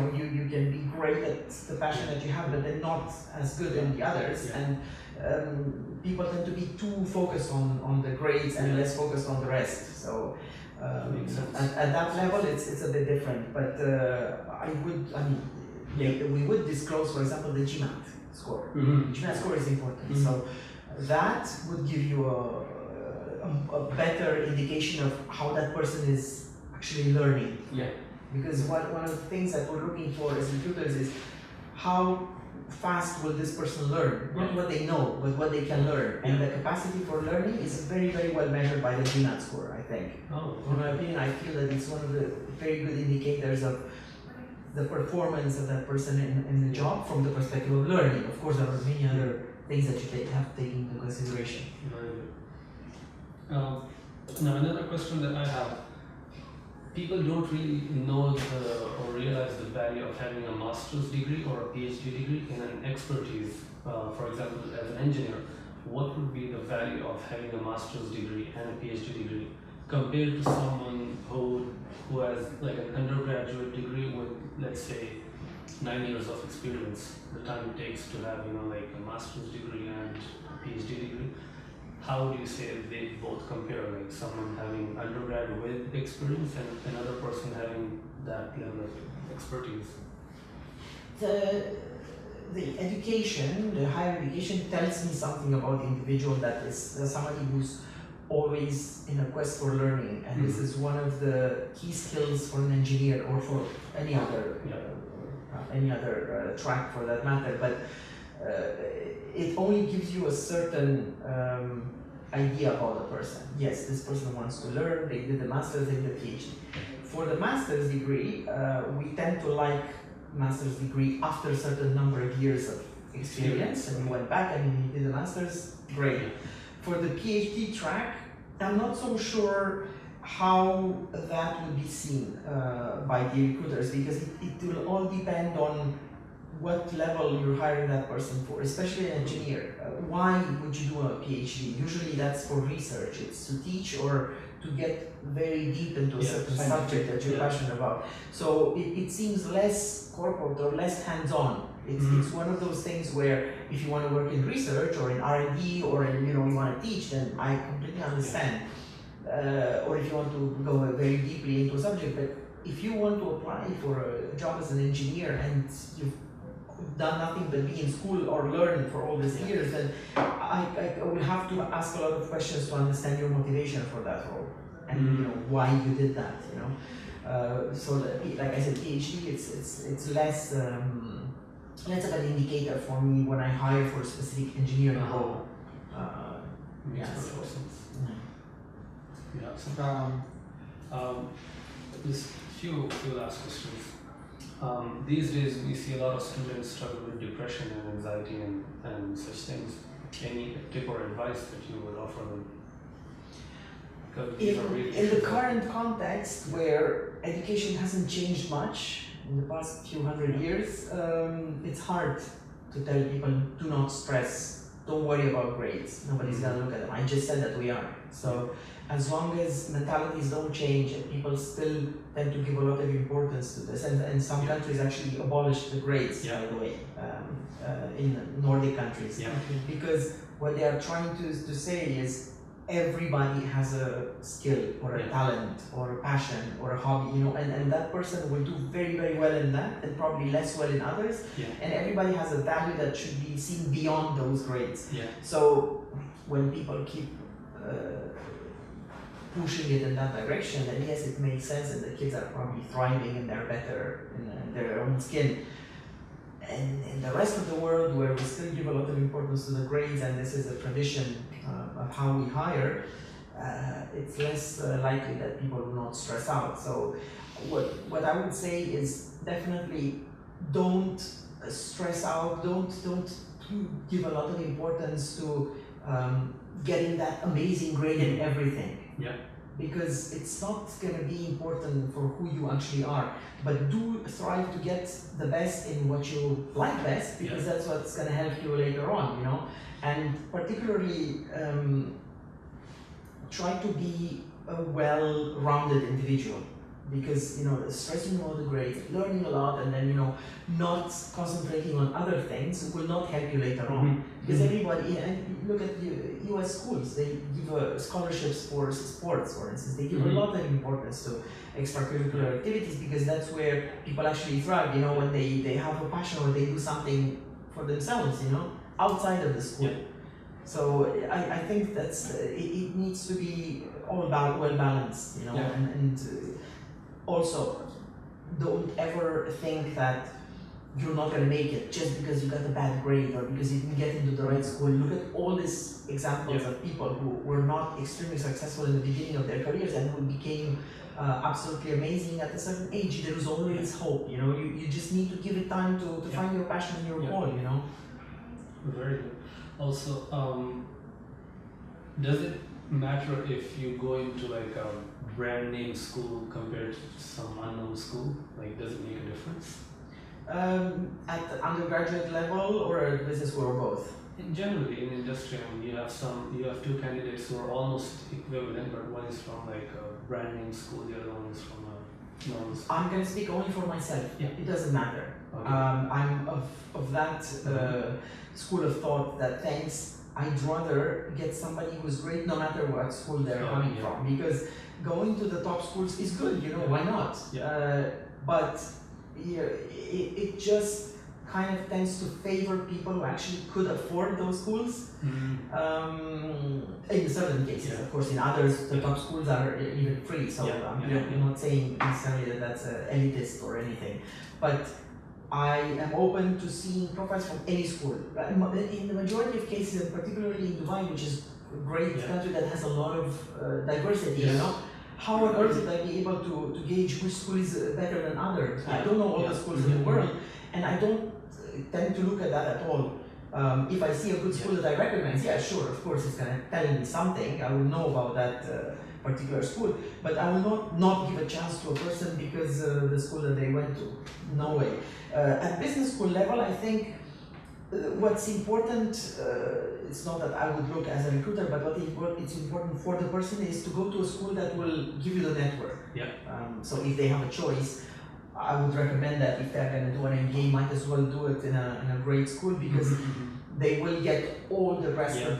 can be great at the passion that you have, but they're not as good in the others. And people tend to be too focused on the grades and less focused on the rest. So at that level, it's a bit different. But we would disclose, for example, the GMAT score. GMAT score is important. So that would give you a better indication of how that person is actually learning. Because one of the things that we're looking for as recruiters is how fast will this person learn? Not what they know, but what they can learn. And the capacity for learning is very, very well measured by the GMAT score, I think. In my opinion, I feel that it's one of the very good indicators of the performance of that person in the job from the perspective of learning. Of course, there are many other things that you have to take into consideration. Now, another question that I have. People don't really know or realize the value of having a master's degree or a PhD degree in an expertise. For example, as an engineer, what would be the value of having a master's degree and a PhD degree compared to someone who has an undergraduate degree with, let's say, 9 years of experience, the time it takes to have a master's degree and a PhD degree? How do you say they both compare? Someone having undergrad with experience and another person having that level of expertise? The education, the higher education, tells me something about the individual, that is somebody who's always in a quest for learning, and this is one of the key skills for an engineer or for any other track for that matter. But it only gives you a certain idea about the person. Yes, this person wants to learn, they did the master's, they did the PhD. For the master's degree, we tend to like master's degree after a certain number of years of experience, and you went back and you did the master's, great. For the PhD track, I'm not so sure how that will be seen by the recruiters, because it will all depend on what level you're hiring that person for, especially an engineer. Why would you do a PhD? Usually that's for research. It's to teach or to get very deep into a certain subject that you're passionate about. So it seems less corporate or less hands-on. It's one of those things where if you want to work in research or in R&D or in, you want to teach, then I completely understand. Or if you want to go very deeply into a subject, but if you want to apply for a job as an engineer and you've done nothing but be in school or learn for all these years, then I will have to ask a lot of questions to understand your motivation for that role and why you did that. So like I said, PhD, it's less of an indicator for me when I hire for a specific engineering role. Makes Yeah, perfect so- sense. Mm. Yeah. So, just few last questions. These days we see a lot of students struggle with depression and anxiety and such things. Any tip or advice that you would offer them? Because these are really In the issues that- current context where education hasn't changed much in the past few hundred years, it's hard to tell people do not stress, don't worry about grades, nobody's gonna look at them. I just said that we are. So as long as mentalities don't change and people still tend to give a lot of importance to this, and some countries actually abolished the grades, by the way, in Nordic countries. Yeah. Because what they are trying to say is everybody has a skill or a talent or a passion or a hobby, and that person will do very, very well in that and probably less well in others. Yeah. And everybody has a value that should be seen beyond those grades. Yeah. So when people keep pushing it in that direction, then yes, it makes sense and the kids are probably thriving and they're better in their own skin. And in the rest of the world, where we still give a lot of importance to the grades, and this is a tradition of how we hire, it's less likely that people will not stress out. So what I would say is definitely don't stress out, don't give a lot of importance to getting that amazing grade in everything. Yeah. Because it's not going to be important for who you actually are, but do strive to get the best in what you like best, because that's what's going to help you later on, and particularly try to be a well-rounded individual, because stressing all the grades, learning a lot, and then not concentrating on other things will not help you later on. Because everybody, and look at the US schools, they give scholarships for sports, for instance. They give a lot of importance to extracurricular activities, because that's where people actually thrive, when they have a passion or they do something for themselves, outside of the school. So I think that's it needs to be all about well balanced, and also don't ever think that you're not going to make it just because you got a bad grade or because you didn't get into the right school. Look at all these examples of people who were not extremely successful in the beginning of their careers and who became absolutely amazing at a certain age. There is always hope, you just need to give it time to find your passion and your goal, Very good. Also, does it matter if you go into like a brand name school compared to some unknown school? Like, does it make a difference? At the undergraduate level or at business school or both? Generally, in industry, you have two candidates who are almost equivalent, but one is from like a brand name school, the other one is from a normal school. I'm going to speak only for myself. It doesn't matter. Okay. I'm of that school of thought that I'd rather get somebody who's great no matter what school they're coming from, because going to the top schools is good, why not? But it just kind of tends to favor people who actually could afford those schools. In certain cases, of course, in others, the top schools are even free, so I'm not saying necessarily that that's elitist or anything, but I am open to seeing profiles from any school. In the majority of cases, and particularly in Dubai, which is a great country that has a lot of diversity, how on earth would I be able to gauge which school is better than others? I don't know all the schools in the world, and I don't tend to look at that at all. If I see a good school that I recognize, sure, of course, it's going to tell me something. I will know about that particular school, but I will not give a chance to a person because the school that they went to. No way. At business school level, I think what's important, it's not that I would look as a recruiter, but it's important for the person is to go to a school that will give you the network. So if they have a choice, I would recommend that if they're going to do an MBA, might as well do it in a great school, because they will get all the rest of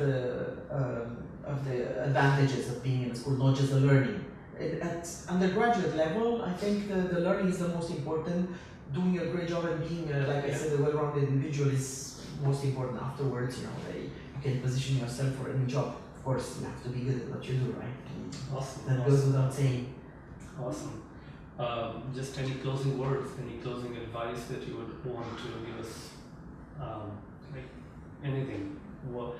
the advantages of being in a school, not just the learning. At undergraduate level, I think the learning is the most important. Doing a great job and being, like I said, a well-rounded individual is most important afterwards. You can position yourself for any job. Of course, you have to be good at what you do, right? Awesome. That goes without saying. Awesome. Just any closing words, any closing advice that you would want to give us, like anything. What,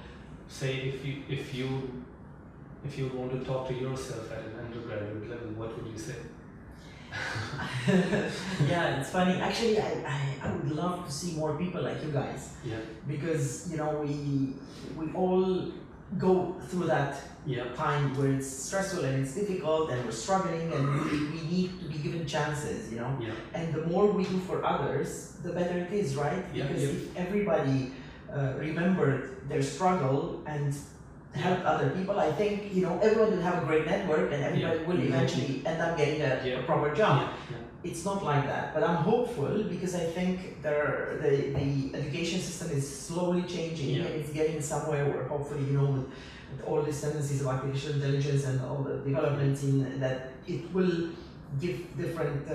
say if you want to talk to yourself at an undergraduate level, what would you say? Yeah, it's funny. Actually, I would love to see more people like you guys. Yeah. Because we all go through that time where it's stressful and it's difficult and we're struggling and we need to be given chances, Yeah. And the more we do for others, the better it is, right? Yeah, Because yeah. if everybody remembered their struggle and helped other people, I think everyone will have a great network and everybody will eventually end up getting a proper job. Yeah. It's not like that, but I'm hopeful because I think the education system is slowly changing and it's getting somewhere where hopefully with all these tendencies of artificial intelligence and all the developments in that, it will give different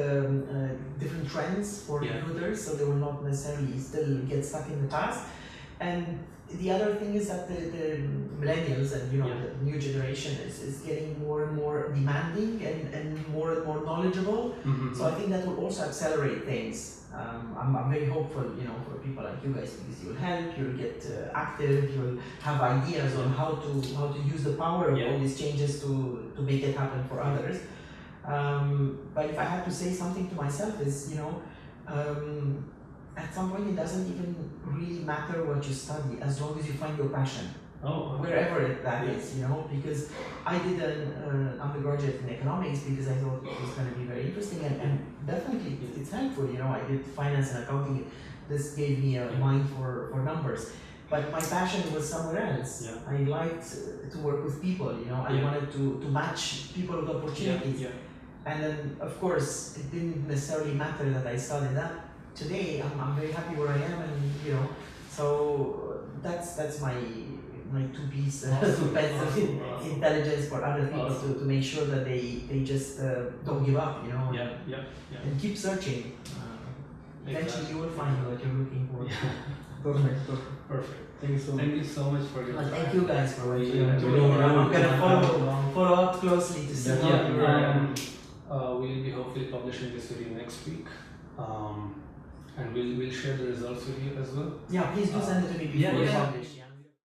trends for recruiters, so they will not necessarily still get stuck in the past. And the other thing is that the millennials and the new generation is getting more and more demanding and more knowledgeable. Mm-hmm. So I think that will also accelerate things. I'm very hopeful, for people like you guys, because you'll help, you'll get active, you'll have ideas on how to use the power of all these changes to make it happen for others. But if I had to say something to myself is, at some point it doesn't even really matter what you study as long as you find your passion. Oh, okay. Wherever that is, because I did an undergraduate in economics because I thought it was going to be very interesting and definitely it's helpful. I did finance and accounting. This gave me a mind for numbers. But my passion was somewhere else. Yeah. I liked to work with people, I wanted to match people with opportunities. And then, of course, it didn't necessarily matter that I studied that. Today, I'm very happy where I am, and so that's my two pieces of intelligence for other people to make sure that they just don't give up, and keep searching. Eventually, you will find what you're looking for. Perfect. Thank you so much. Thank you so much for your Well, time. thank you guys for what you're Yeah, doing. I'm gonna yeah. follow up closely to see how you're. We'll be hopefully publishing this video next week, and we'll share the results with you as well. Yeah, please do send it to me before you yeah. publish. Yeah.